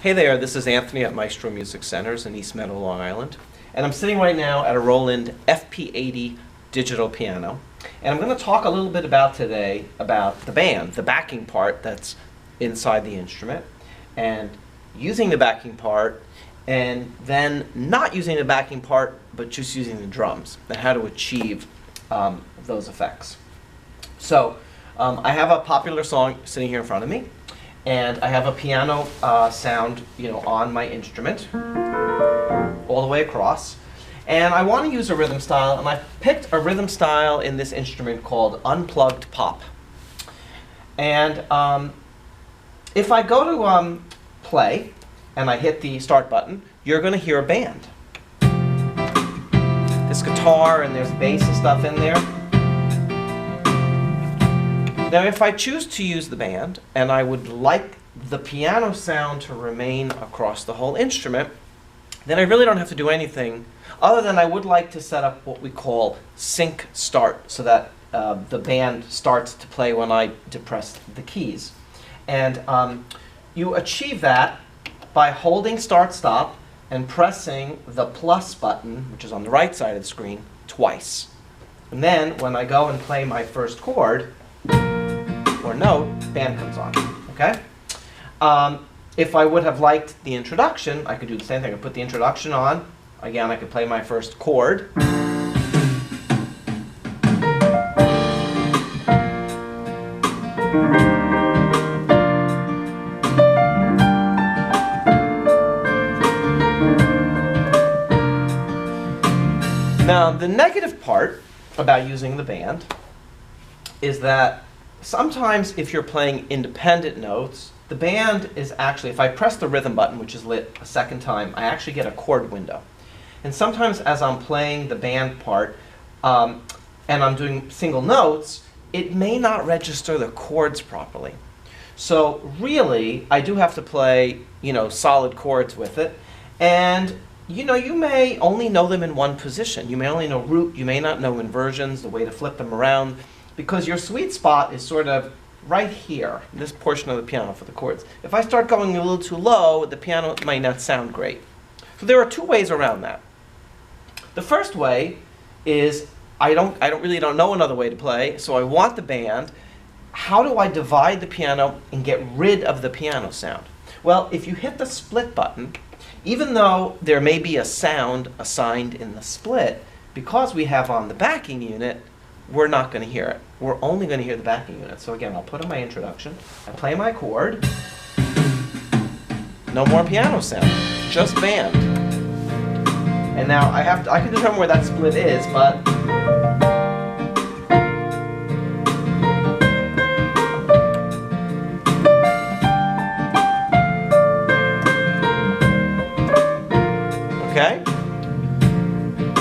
Hey there, this is Anthony at Maestro Music Centers in East Meadow, Long Island. And I'm sitting right now at a Roland FP-80 digital piano. And I'm going to talk a little bit today about the band, the backing part that's inside the instrument, and using the backing part, and then not using the backing part, but just using the drums, and how to achieve those effects. So I have a popular song sitting here in front of me, and I have a piano sound, on my instrument all the way across. And I want to use a rhythm style, and I picked a rhythm style in this instrument called unplugged pop. And if I go to play and I hit the start button, you're going to hear a band. This guitar, and there's bass and stuff in there. Now if I choose to use the band, and I would like the piano sound to remain across the whole instrument, then I really don't have to do anything other than I would like to set up what we call sync start, so that the band starts to play when I depress the keys. And you achieve that by holding start stop and pressing the plus button, which is on the right side of the screen, twice. And then when I go and play my first chord or note, band comes on. Okay? If I would have liked the introduction, I could do the same thing. I could put the introduction on. Again, I could play my first chord. Now, the negative part about using the band is that sometimes if you're playing independent notes, the band is actually, if I press the rhythm button, which is lit a second time, I actually get a chord window. And sometimes as I'm playing the band part and I'm doing single notes, it may not register the chords properly. So really, I do have to play, solid chords with it. And you may only know them in one position. You may only know root, you may not know inversions, the way to flip them around, because your sweet spot is sort of right here, this portion of the piano for the chords. If I start going a little too low, the piano might not sound great. So there are two ways around that. The first way is I really don't know another way to play, so I want the band. How do I divide the piano and get rid of the piano sound? Well, if you hit the split button, even though there may be a sound assigned in the split, because we have on the backing unit, we're not going to hear it. We're only going to hear the backing unit. So again, I'll put in my introduction, I play my chord, no more piano sound, just band. And now I can determine where that split is, but okay?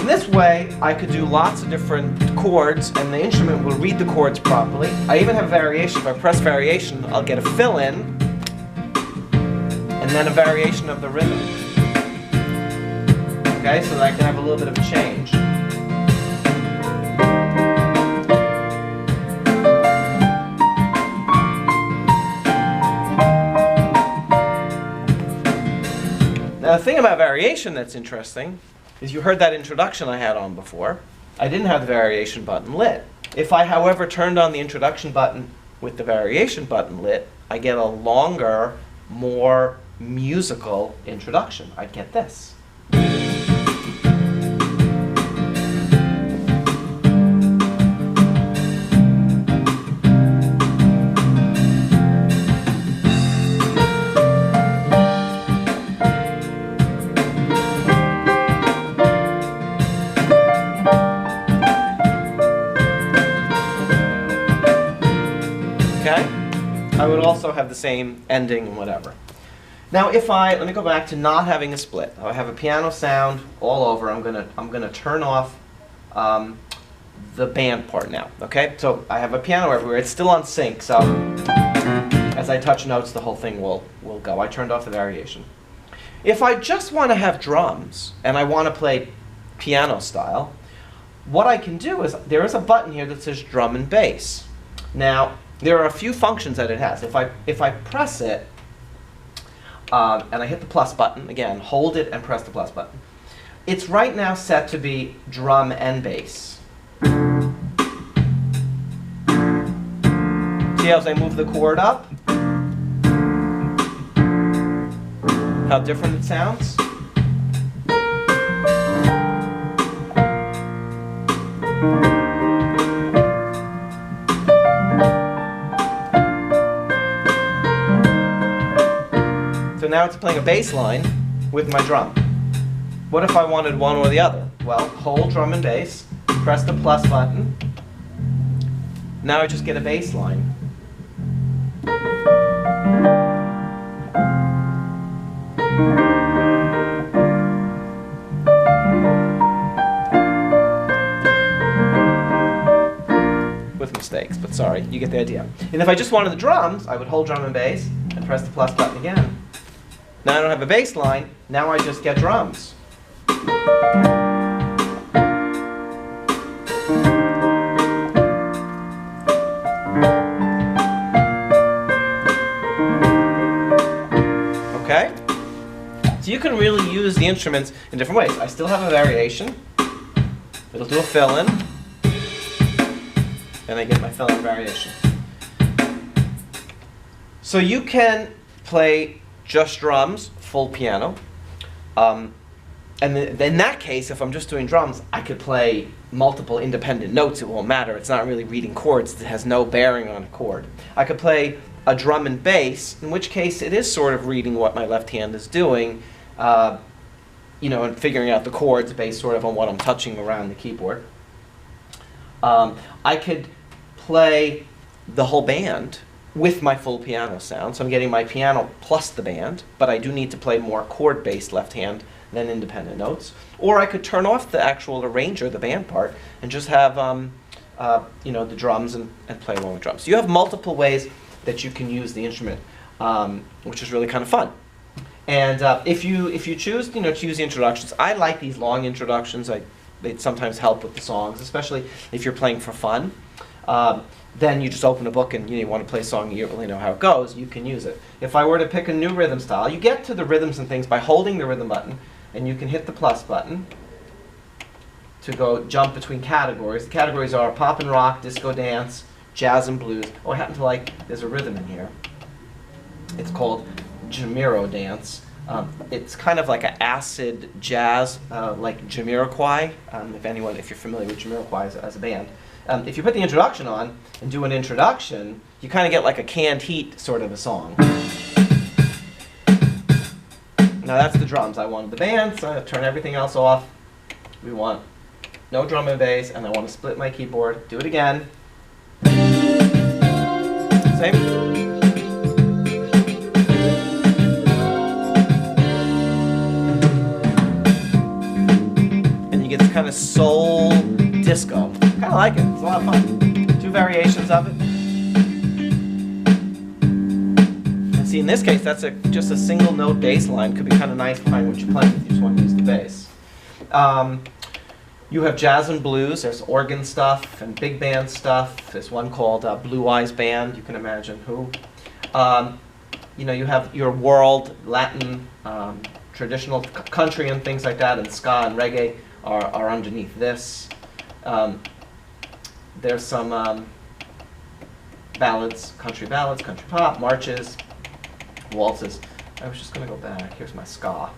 In this way, I could do lots of different chords, and the instrument will read the chords properly. I even have variation. If I press variation, I'll get a fill-in, and then a variation of the rhythm. Okay, so that I can have a little bit of a change. Now, the thing about variation that's interesting is you heard that introduction I had on before. I didn't have the variation button lit. If I, however, turned on the introduction button with the variation button lit, I get a longer, more musical introduction. I'd get this. Okay? I would also have the same ending and whatever. Now let me go back to not having a split. I have a piano sound all over. I'm gonna turn off the band part now. Okay? So I have a piano everywhere. It's still on sync, so as I touch notes, the whole thing will go. I turned off the variation. If I just want to have drums and I want to play piano style, what I can do is there is a button here that says drum and bass. Now, there are a few functions that it has. If I press it, and I hit the plus button, again, hold it and press the plus button. It's right now set to be drum and bass. See as I move the chord up? How different it sounds? So now it's playing a bass line with my drum. What if I wanted one or the other? Well, hold drum and bass, press the plus button. Now I just get a bass line. With mistakes, but sorry, you get the idea. And if I just wanted the drums, I would hold drum and bass and press the plus button again. Now I don't have a bass line, now I just get drums. Okay? So you can really use the instruments in different ways. I still have a variation. It'll do a fill-in. And I get my fill-in variation. So you can play just drums, full piano. And in that case, if I'm just doing drums, I could play multiple independent notes. It won't matter. It's not really reading chords. It has no bearing on a chord. I could play a drum and bass, in which case it is sort of reading what my left hand is doing, you know, and figuring out the chords based sort of on what I'm touching around the keyboard. I could play the whole band with my full piano sound. So I'm getting my piano plus the band, but I do need to play more chord-based left hand than independent notes. Or I could turn off the actual arranger, the band part, and just have you know, the drums and play along with drums. So you have multiple ways that you can use the instrument, which is really kind of fun. And if you choose, you know, to use the introductions, I like these long introductions. They sometimes help with the songs, especially if you're playing for fun. Then you just open a book and you want to play a song, you don't really know how it goes, you can use it. If I were to pick a new rhythm style, you get to the rhythms and things by holding the rhythm button, and you can hit the plus button to go jump between categories. The categories are pop and rock, disco dance, jazz and blues. Oh, I happen to like, there's a rhythm in here. It's called Jamiro dance. It's kind of like an acid jazz, like Jamiroquai, if you're familiar with Jamiroquai as a band. If you put the introduction on and do an introduction, you kind of get like a canned heat sort of a song. Now that's the drums. I wanted the band, so I turn everything else off. We want no drum and bass, and I want to split my keyboard. Do it again. Same. And you get this kind of soul disco. I kind of like it. It's a lot of fun. Two variations of it. And see, in this case, that's just a single note bass line. Could be kind of nice behind what you're playing if you just want to use the bass. You have jazz and blues. There's organ stuff and big band stuff. There's one called Blue Eyes Band. You can imagine who. You know, you have your world, Latin, traditional country and things like that, and ska and reggae are underneath this. There's some ballads, country pop, marches, waltzes. I was just going to go back. Here's my ska.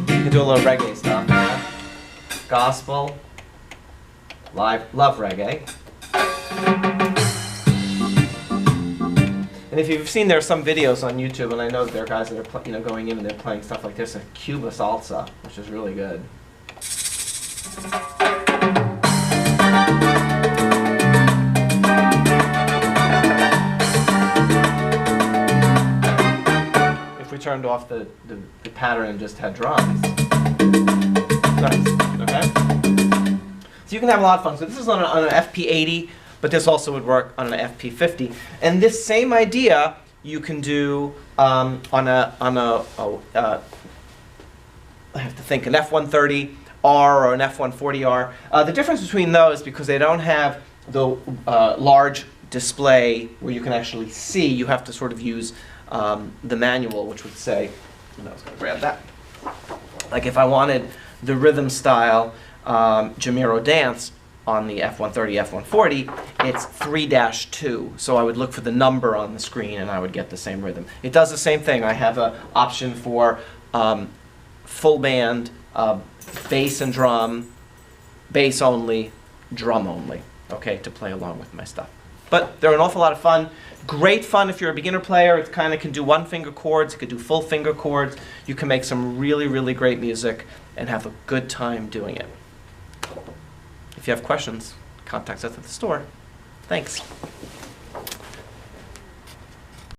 You can do a little reggae stuff. Gospel, love reggae. And if you've seen, there are some videos on YouTube, and I know that there are guys that are going in and they're playing stuff like this, a Cuba salsa, which is really good. If we turned off the pattern and just had drums. Nice, okay? So you can have a lot of fun. So this is on an FP-80, but this also would work on an FP-50. And this same idea you can do on a I have to think, an F-130R or an F-140R. The difference between those, because they don't have the large display where you can actually see, you have to sort of use the manual, which would say, and I was going to grab that. Like if I wanted the rhythm style Jamiro dance on the F-130, F-140, it's 3-2. So I would look for the number on the screen and I would get the same rhythm. It does the same thing. I have an option for full band, bass and drum, bass only, drum only, okay, to play along with my stuff. But they're an awful lot of fun. Great fun if you're a beginner player. It kind of can do one-finger chords. It could do full-finger chords. You can make some really, really great music and have a good time doing it. If you have questions, contact us at the store. Thanks.